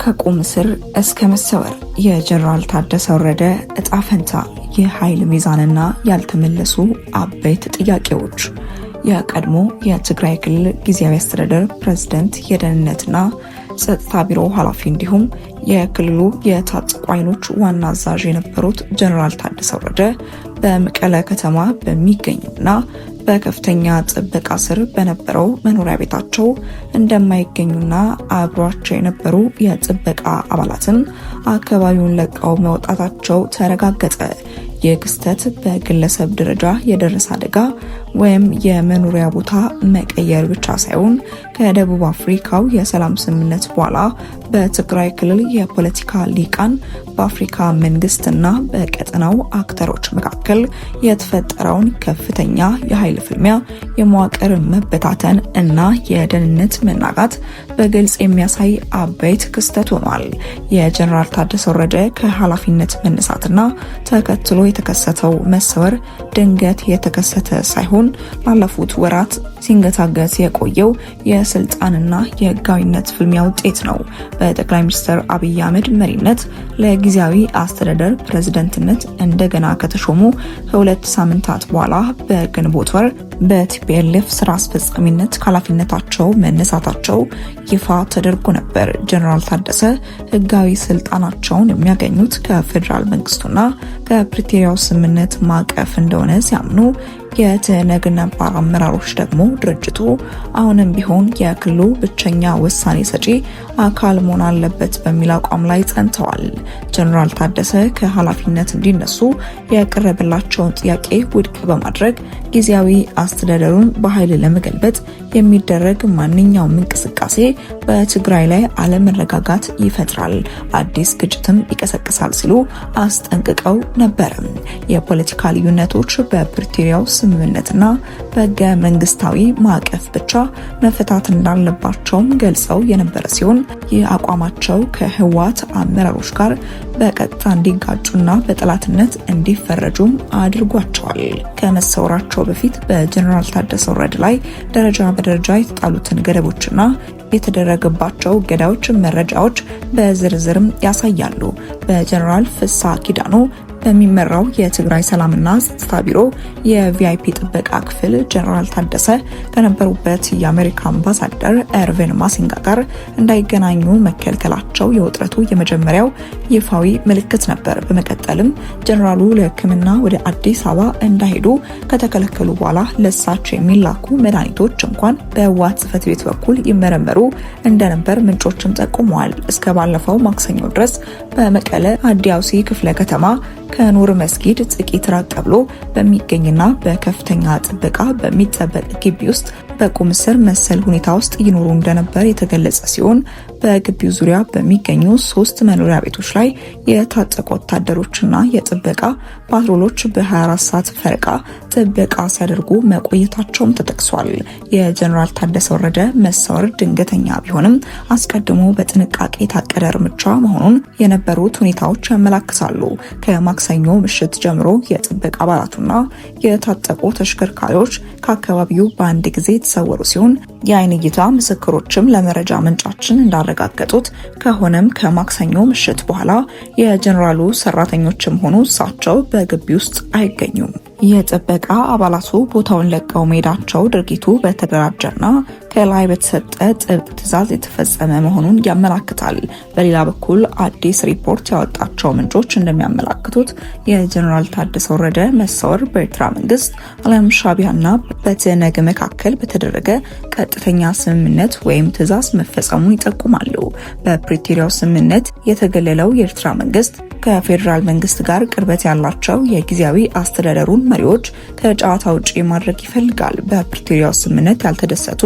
ከቁም እስር እስከ መሰወር የጀነራል ታደሰ ወረደ እጣ ፈንታ፣ የኃይል ሚዛንና ያልተመለሱ አበይት ጥያቄዎች። የቀድሞ የትግራይ ክልል ጊዜያዊ አስተዳደር ፕሬዝዳንት የደህንነትና ጸጥታ ቢሮ ኃላፊ እንዲሁም የክልሉ የታጠቁ ኃይሎች ዋና አዛዥ የነበሩት ጀነራል ታደሰ ወረደ በመቀለ ከተማ በሚገኙና በከፍተኛ ጥበቃ ስር በነበረው መኖሪያ ቤታቸው እንደማይገኙና አብሯቸው የነበሩ የጥበቃ አባላትን አካባቢውን ለቀው መውጣታቸው ተረጋገጠ። ይህ ክስተት በግለሰብ ደረጃ የደረሰ አደጋ ወይም የመኖሪያ ቦታ መቀየር ብቻ ሳይሆን ከደቡብ አፍሪካው የሰላም ስምምነት በኋላ በትግራይ ክልል የፖለቲካ ሊቃን በአፍሪካ መንግስትና በቀጠናው አክተሮች መካከል የተፈጠረውን ከፍተኛ የኃይል ፍልሚያ፣ የመዋቅር መበታተን እና የደህንነት መናጋት በግልጽ የሚያሳይ አበይት ክስተት ሆኗል። የጀነራል ታደሰ ወረደ ከኃላፊነት መነሳትና ተከትሎ የተከሰተው መሰወር ድንገት የተከሰተ ሳይሆን ላለፉት ወራት ሲንገታገት የቆየው የስልጣንና የህጋዊነት ፍልሚያ ውጤት ነው። በጠቅላይ ሚኒስትር አብይ አህመድ መሪነት ለጊዜያዊ አስተዳደር ፕሬዝዳንትነት እንደገና ከተሾሙ ከሁለት ሳምንታት በኋላ በግንቦት ወር በቲፒኤልኤፍ ስራ አስፈጻሚነት ኃላፊነታቸው መነሳታቸው ይፋ ተደርጎ ነበር። ጀነራል ታደሰ ህጋዊ ስልጣናቸውን የሚያገኙት ከፌዴራል መንግስቱና ከፕሪቶሪያው ስምምነት ማዕቀፍ እንደሆነ ሲያምኑ የትህነግ ነባር አመራሮች ደግሞ ድርጅቱ አሁንም ቢሆን የክልሉ ብቸኛ ውሳኔ ሰጪ አካል መሆን አለበት በሚል አቋም ላይ ጸንተዋል። ጀነራል ታደሰ ከኃላፊነት እንዲነሱ የቀረበላቸውን ጥያቄ ውድቅ በማድረግ ጊዜያዊ አስተዳደሩን በኃይል ለመገልበጥ የሚደረግ ማንኛውም እንቅስቃሴ በትግራይ ላይ አለመረጋጋት ይፈጥራል፣ አዲስ ግጭትም ይቀሰቅሳል ሲሉ አስጠንቅቀው ነበር። የፖለቲካ ልዩነቶች በፕሪቶሪያው ስምምነትና በህገ መንግስታዊ ማዕቀፍ ብቻ መፈታት እንዳለባቸውም ገልጸው የነበረ ሲሆን ይህ አቋማቸው ከህወሓት አመራሮች ጋር በቀጥታ እንዲጋጩና በጠላትነት እንዲፈረጁም አድርጓቸዋል። ከመሰወራቸው በፊት በጀነራል ታደሰ ወረደ ላይ ደረጃ በደረጃ የተጣሉትን ገደቦችና የተደረገባቸው እገዳዎች መረጃዎች በዝርዝርም ያሳያሉ። በጀነራል ፍስሐ ኪዳኑ በሚመራው የትግራይ ሰላምና ጸጥታ ቢሮ የቪአይፒ ጥበቃ ክፍል ጀነራል ታደሰ ከነበሩበት የአሜሪካ አምባሳደር ኤርቪን ማሲንጋ ጋር እንዳይገናኙ መከልከላቸው የውጥረቱ የመጀመሪያው ይፋዊ ምልክት ነበር። በመቀጠልም ጀነራሉ ለሕክምና ወደ አዲስ አበባ እንዳይሄዱ ከተከለከሉ በኋላ ለሳቸው የሚላኩ መድኃኒቶች እንኳን በህወሓት ጽሕፈት ቤት በኩል ይመረመሩ እንደነበር ምንጮችም ጠቁመዋል። እስከ ባለፈው ማክሰኞ ድረስ በመቀለ አዲያውሲ ክፍለ ከተማ ከኑር መስጊድ ጥቂት ራቅ ብሎ በሚገኝና በከፍተኛ ጥበቃ በሚጠበቅ ግቢ ውስጥ በቁም እስር መሰል ሁኔታ ውስጥ ይኖሩ እንደነበር የተገለጸ ሲሆን በግቢው ዙሪያ በሚገኙ 3 መኖሪያ ቤቶች ላይ የታጠቁ ወታደሮችና የጥበቃ ፓትሮሎች በ24 ሰዓት ፈረቃ ጥበቃ ሲያደርጉ መቆየታቸውም ተጠቅሷል። የጀነራል ታደሰ ወረደ መሰወር ድንገተኛ ቢሆንም አስቀድሞ በጥንቃቄ የታቀደ እርምጃ መሆኑን የነበሩት ሁኔታዎች ያመላክታሉ። ከማክሰኞ ምሽት ጀምሮ የጥበቃ አባላቱና የታጠቁ ተሽከርካሪዎች ከአካባቢው በአንድ ጊዜ የተሰወሩ ሲሆን የአይን እይታ ምስክሮችም ለመረጃ ምንጫችን እንዳረጋገጡት ከሆነም ከማክሰኞ ምሽት በኋላ የጀነራሉ ሰራተኞችም ሆኑ እሳቸው በግቢ ውስጥ አይገኙም። የጥበቃ አባላቱ ቦታውን ለቀው መሄዳቸው ድርጊቱ በተደራጀና ከላይ በተሰጠ ጥብቅ ትዕዛዝ የተፈጸመ መሆኑን ያመላክታል። በሌላ በኩል አዲስ ሪፖርት ያወጣቸው ምንጮች እንደሚያመላክቱት የጀነራል ታደሰ ወረደ መሰወር በኤርትራ መንግስት አለም ሻዕቢያና በትህነግ መካከል በተደረገ ቀጥተኛ ስምምነት ወይም ትዕዛዝ መፈጸሙን ይጠቁማሉ። በፕሪቶሪያው ስምምነት የተገለለው የኤርትራ መንግስት ከፌዴራል መንግስት ጋር ቅርበት ያላቸው የጊዜያዊ አስተዳደሩን መሪዎች ከጨዋታ ውጪ ማድረግ ይፈልጋል። በፕሪቶሪያው ስምምነት ያልተደሰቱ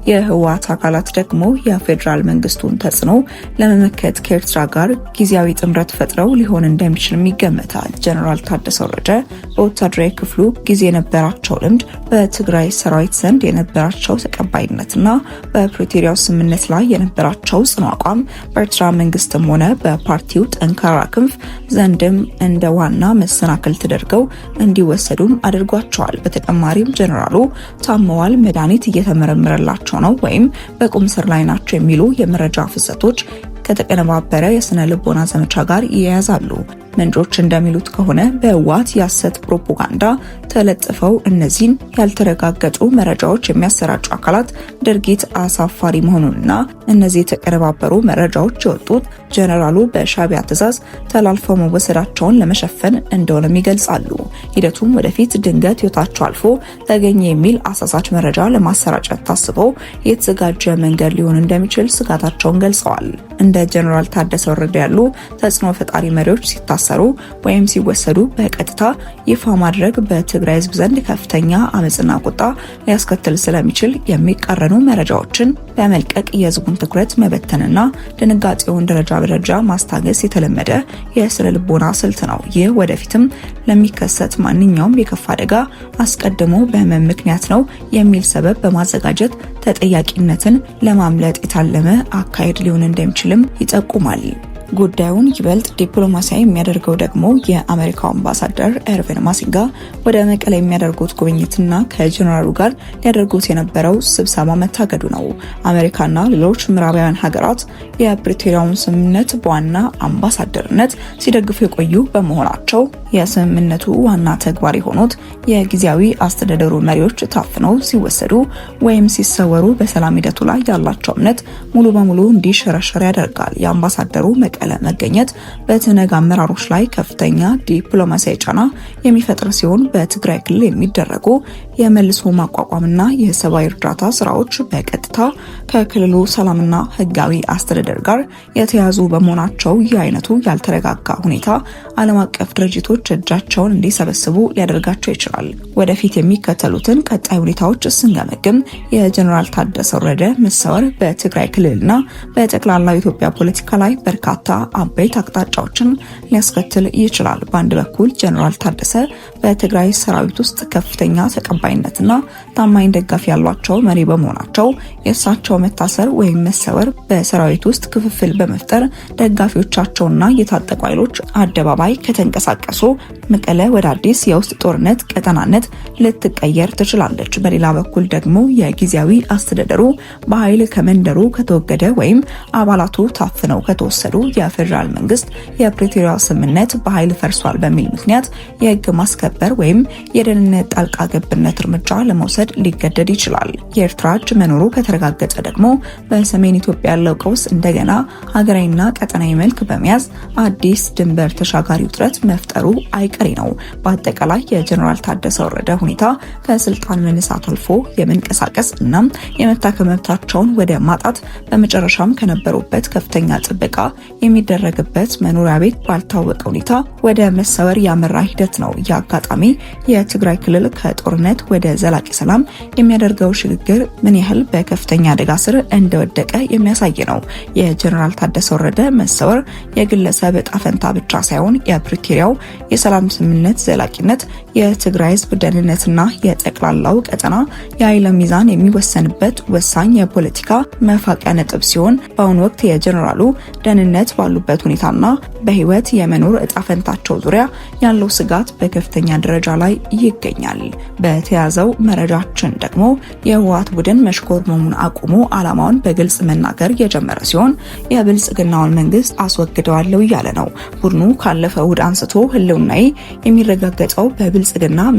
የህወሓት አካላት ደግሞ የፌዴራል መንግስቱን ተጽዕኖ ለመመከት ከኤርትራ ጋር ጊዜያዊ ጥምረት ፈጥረው ሊሆን እንደሚችልም ይገመታል። ጀነራል ታደሰ ወረደ በወታደራዊ ክፍሉ ጊዜ የነበራቸው ልምድ፣ በትግራይ ሰራዊት ዘንድ የነበራቸው ተቀባይነትና በፕሪቶሪያው ስምምነት ላይ የነበራቸው ጽኑ አቋም በኤርትራ መንግስትም ሆነ በፓርቲው ጠንካራ ክንፍ ዘንድም እንደ ዋና መሰናክል ተደርገው እንዲወሰዱም አድርጓቸዋል። በተጨማሪም ጀነራሉ ታመዋል፣ መድኃኒት እየተመረመረላቸው ነው ወይም በቁም እስር ላይ ናቸው የሚሉ የመረጃ ፍሰቶች ከተቀነባበረ የስነ ልቦና ዘመቻ ጋር ይያያዛሉ። ምንጮች እንደሚሉት ከሆነ በህወሓት የሐሰት ፕሮፓጋንዳ ተለጥፈው እነዚህን ያልተረጋገጡ መረጃዎች የሚያሰራጩ አካላት ድርጊት አሳፋሪ መሆኑንና እነዚህ የተቀነባበሩ መረጃዎች የወጡት ጀነራሉ በሻዕቢያ ትዕዛዝ ተላልፈው መወሰዳቸውን ለመሸፈን እንደሆነም ይገልጻሉ። ሂደቱም ወደፊት ድንገት ህይወታቸው አልፎ ተገኘ የሚል አሳሳች መረጃ ለማሰራጨት ታስበው የተዘጋጀ መንገድ ሊሆን እንደሚችል ስጋታቸውን ገልጸዋል። እንደ ጀነራል ታደሰ ወረደ ያሉ ተጽዕኖ ፈጣሪ መሪዎች ሲታሰሩ ወይም ሲወሰዱ በቀጥታ ይፋ ማድረግ በትግራይ ህዝብ ዘንድ ከፍተኛ አመጽና ቁጣ ሊያስከትል ስለሚችል የሚቃረኑ መረጃዎችን በመልቀቅ የህዝቡን ትኩረት መበተንና ድንጋጤውን ደረጃ በደረጃ ማስታገስ የተለመደ የስነ ልቦና ስልት ነው። ይህ ወደፊትም ለሚከሰት ማንኛውም የከፋ አደጋ አስቀድሞ በህመም ምክንያት ነው የሚል ሰበብ በማዘጋጀት ተጠያቂነትን ለማምለጥ የታለመ አካሄድ ሊሆን እንደሚችልም ይጠቁማል። ጉዳዩን ይበልጥ ዲፕሎማሲያዊ የሚያደርገው ደግሞ የአሜሪካው አምባሳደር ኤርቪን ማሲንጋ ወደ መቀሌ የሚያደርጉት ጉብኝትና ከጀነራሉ ጋር ሊያደርጉት የነበረው ስብሰባ መታገዱ ነው። አሜሪካና ሌሎች ምዕራባውያን ሀገራት የፕሪቶሪያውን ስምምነት በዋና አምባሳደርነት ሲደግፉ የቆዩ በመሆናቸው የስምምነቱ ዋና ተግባር የሆኑት የጊዜያዊ አስተዳደሩ መሪዎች ታፍነው ሲወሰዱ ወይም ሲሰወሩ በሰላም ሂደቱ ላይ ያላቸው እምነት ሙሉ በሙሉ እንዲሸረሸር ያደርጋል። የአምባሳደሩ መቀለ መገኘት በትነግ አመራሮች ላይ ከፍተኛ ዲፕሎማሲያዊ ጫና የሚፈጥር ሲሆን በትግራይ ክልል የሚደረጉ የመልሶ ማቋቋምና የሰብአዊ እርዳታ ስራዎች በቀጥታ ከክልሉ ሰላምና ህጋዊ አስተዳደር ጋር የተያዙ በመሆናቸው ይህ አይነቱ ያልተረጋጋ ሁኔታ ዓለም አቀፍ ድርጅቶች እጃቸውን እንዲሰበስቡ ሊያደርጋቸው ይችላል። ወደፊት የሚከተሉትን ቀጣይ ሁኔታዎች ስንገመግም የጀነራል ታደሰ ወረደ መሰወር በትግራይ ክልልና በጠቅላላው ኢትዮጵያ ፖለቲካ ላይ በርካታ አበይት አቅጣጫዎችን ሊያስከትል ይችላል። በአንድ በኩል ጀነራል ታደሰ በትግራይ ሰራዊት ውስጥ ከፍተኛ ተቀባይነትና ታማኝ ደጋፊ ያሏቸው መሪ በመሆናቸው የእሳቸው መታሰር ወይም መሰወር በሰራዊት ውስጥ ክፍፍል በመፍጠር ደጋፊዎቻቸውና የታጠቁ ኃይሎች አደባባይ ከተንቀሳቀሱ መቀለ ወደ አዲስ የውስጥ ጦርነት ቀጠናነት ልትቀየር ትችላለች። በሌላ በኩል ደግሞ የጊዜያዊ አስተዳደሩ በኃይል ከመንደሩ ከተወገደ ወይም አባላቱ ታፍነው ከተወሰዱ የፌዴራል መንግስት የፕሪቶሪያ ስምምነት በኃይል ፈርሷል በሚል ምክንያት የህግ ማስከበር ወይም የደህንነት ጣልቃ ገብነት እርምጃ ለመውሰድ ሊገደድ ይችላል። የኤርትራ እጅ መኖሩ ከተረጋገጠ ደግሞ በሰሜን ኢትዮጵያ ያለው ቀውስ እንደገና ሀገራዊና ቀጠናዊ መልክ በመያዝ አዲስ ድንበር ተሻጋሪ ውጥረት መፍጠሩ አይቀሬ ነው። በአጠቃላይ የጀነራል ታደሰ ወረደ ሁኔታ ከስልጣን መነሳት አልፎ የመንቀሳቀስ እና የመታከም መብታቸውን ወደ ማጣት በመጨረሻም ከነበሩበት ከፍተኛ ጥበቃ የሚደረግበት መኖሪያ ቤት ባልታወቀ ሁኔታ ወደ መሰወር ያመራ ሂደት ነው። የአጋጣሚ የትግራይ ክልል ከጦርነት ወደ ዘላቂ ሰላም የሚያደርገው ሽግግር ምን ያህል በከፍተኛ አደጋ ስር እንደወደቀ የሚያሳይ ነው። የጀነራል ታደሰ ወረደ መሰወር የግለሰብ ዕጣ ፈንታ ብቻ ሳይሆን የፕሪቶሪያው የሰላም ስምምነት ዘላቂነት፣ የትግራይ ህዝብ ደህንነትና የጠቅላላው ቀጠና የኃይል ሚዛን የሚወሰንበት ወሳኝ የፖለቲካ መፋቂያ ነጥብ ሲሆን በአሁኑ ወቅት የጀነራሉ ደህንነት ባሉበት ሁኔታና በህይወት የመኖር ዕጣ ፈንታቸው ዙሪያ ያለው ስጋት በከፍተኛ ደረጃ ላይ ይገኛል። በተያዘው መረጃችን ደግሞ የህወሓት ቡድን መሽኮርመሙን አቁሞ ዓላማውን በግልጽ መናገር የጀመረ ሲሆን የብልጽግናውን መንግስት አስወግደዋለሁ እያለ ነው። ቡድኑ ካለፈው እሁድ አንስቶ ህልውናዬ የሚረጋገጠው በብልጽግና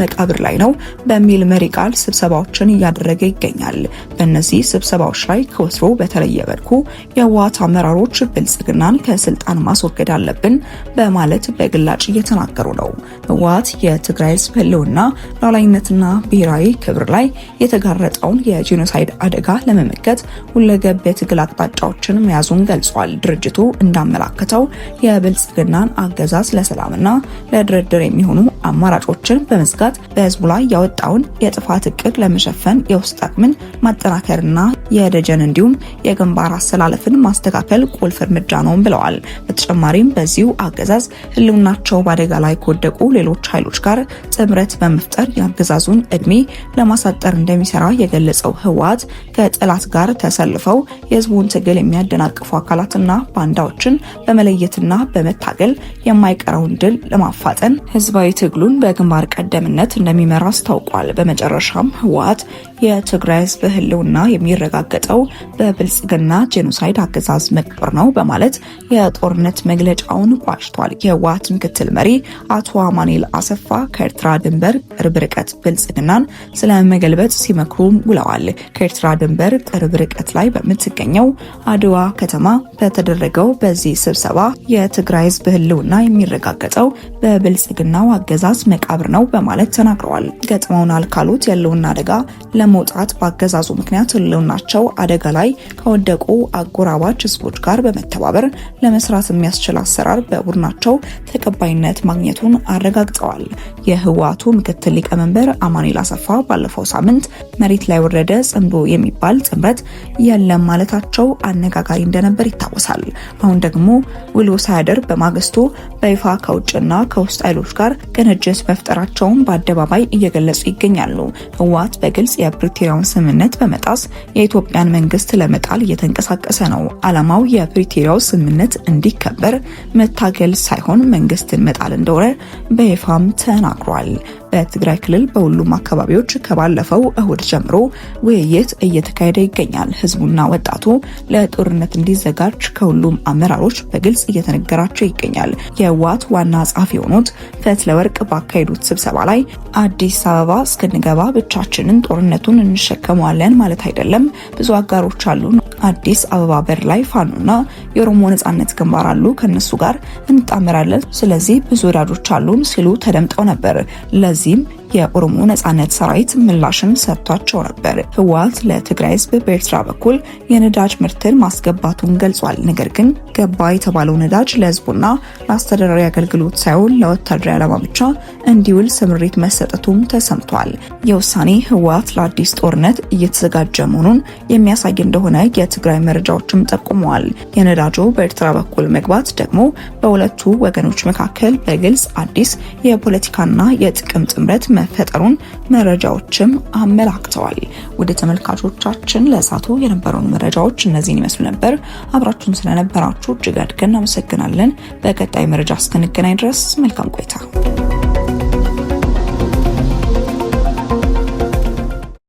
መቃብር ላይ ነው በሚል መሪ ቃል ስብሰባዎችን እያደረገ ይገኛል። በእነዚህ ስብሰባዎች ላይ ከወትሮ በተለየ መልኩ የህወሓት አመራሮች ብልጽግናን ከስልጣን ማስወገድ አለብን በማለት በግላጭ እየተናገሩ ነው። ህወሓት የትግራይ ህዝብ ህልውና ሉዓላዊነትና ብሔራዊ ክብር ላይ የተጋረጠውን የጄኖሳይድ አደጋ ለመመከት ሁለገብ የትግል አቅጣጫዎችን መያዙን ገልጿል። ድርጅቱ እንዳመላከተው የብልጽግናን አገዛዝ ለሰላምና ለድርድር የሚሆኑ አማራጮችን በመዝጋት በህዝቡ ላይ ያወጣውን የጥፋት እቅድ ለመሸፈን የውስጥ አቅምን ማጠናከርና የደጀን እንዲሁም የግንባር አሰላለፍን ማስተካከል ቁልፍ እርምጃ ነው ብለዋል። በተጨማሪም በዚሁ አገዛዝ ህልውናቸው በአደጋ ላይ ከወደቁ ሌሎች ኃይሎች ጋር ጥምረት በመፍጠር የአገዛዙን እድሜ ለማሳጠር እንደሚሰራ የገለጸው ህወሓት ከጠላት ጋር ተሰልፈው የህዝቡን ትግል የሚያደናቅፉ አካላትና ባንዳዎችን በመለየትና በመታገል የማይቀረውን ድል ለማፋጠን ህዝባዊ ትግሉን በግንባር ቀደምነት እንደሚመራ አስታውቋል። በመጨረሻም ህወሓት የትግራይ ህዝብ ህልውና የሚረጋገጠው በብልጽግና ጄኖሳይድ አገዛዝ መቅበር ነው በማለት የጦርነት መግለጫውን ቋጭቷል። የህወሓት ምክትል መሪ አቶ አማኑኤል አሰፋ ከኤርትራ ድንበር ቅርብ ርቀት ብልጽግናን ስለመገልበጥ ሲመክሩም ውለዋል። ከኤርትራ ድንበር ቅርብ ርቀት ላይ በምትገኘው አድዋ ከተማ በተደረገው በዚህ ስብሰባ የትግራይ ህዝብ ህልውና የሚረጋገጠው በብልጽግናው አገዛዝ መቃብር ነው በማለት ተናግረዋል። ገጥመውናል ካሉት የህልውና አደጋ ለመውጣት በአገዛዙ ምክንያት ህልውናቸው አደጋ ላይ ከወደቁ አጎራባች ህዝቦች ጋር በመተባበር ለመስራት የሚያስችል አሰራር በቡድናቸው ተቀባይነት ማግኘቱን አረጋግጠዋል። የህወሓቱ ምክትል ሊቀመንበር አማኑኤል አሰፋ ባለፈው ሳምንት መሬት ላይ ወረደ ጽምዶ የሚባል ጥምረት የለም ማለታቸው አነጋጋሪ እንደነበር ይታወሳል። አሁን ደግሞ ውሎ ሳያደር በማግስቱ በይፋ ከውጭና ከውስጥ ኃይሎች ጋር ቅንጅት መፍጠራቸውን በአደባባይ እየገለጹ ይገኛሉ። ህወሓት በግልጽ የፕሪቶሪያውን ስምምነት በመጣስ የኢትዮጵያን መንግስት ለመጣል እየተንቀሳቀሰ ነው። ዓላማው የፕሪቶሪያው ስምምነት እንዲከበር መታገል ሳይሆን መንግስትን መጣል እንደሆነ በይፋም ተናግሯል። በትግራይ ክልል በሁሉም አካባቢዎች ከባለፈው እሁድ ጀምሮ ውይይት እየተካሄደ ይገኛል። ህዝቡና ወጣቱ ለጦርነት እንዲዘጋጅ ከሁሉም አመራሮች በግልጽ እየተነገራቸው ይገኛል። የህወሓት ዋና ጸሐፊ የሆኑት ፈትለወርቅ ባካሄዱት ስብሰባ ላይ አዲስ አበባ እስክንገባ ብቻችንን ጦርነቱን እንሸከመዋለን ማለት አይደለም፣ ብዙ አጋሮች አሉ። አዲስ አበባ በር ላይ ፋኖና የኦሮሞ ነጻነት ግንባር አሉ፣ ከነሱ ጋር እንጣመራለን። ስለዚህ ብዙ ወዳጆች አሉን ሲሉ ተደምጠው ነበር። ለዚህም የኦሮሞ ነጻነት ሰራዊት ምላሽም ሰጥቷቸው ነበር። ህወሓት ለትግራይ ህዝብ በኤርትራ በኩል የነዳጅ ምርትን ማስገባቱን ገልጿል። ነገር ግን ገባ የተባለው ነዳጅ ለህዝቡና ለአስተዳደራዊ አገልግሎት ሳይሆን ለወታደራዊ ዓላማ ብቻ እንዲውል ስምሪት መሰጠቱም ተሰምቷል። የውሳኔ ህወሓት ለአዲስ ጦርነት እየተዘጋጀ መሆኑን የሚያሳይ እንደሆነ የትግራይ መረጃዎችም ጠቁመዋል። የነዳጁ በኤርትራ በኩል መግባት ደግሞ በሁለቱ ወገኖች መካከል በግልጽ አዲስ የፖለቲካና የጥቅም ጥምረት መፈጠሩን መረጃዎችም አመላክተዋል። ወደ ተመልካቾቻችን ለእሳቱ የነበሩን መረጃዎች እነዚህን ይመስሉ ነበር። አብራችሁን ስለነበራችሁ እጅግ አድርገን እናመሰግናለን። በቀጣይ መረጃ እስክንገናኝ ድረስ መልካም ቆይታ።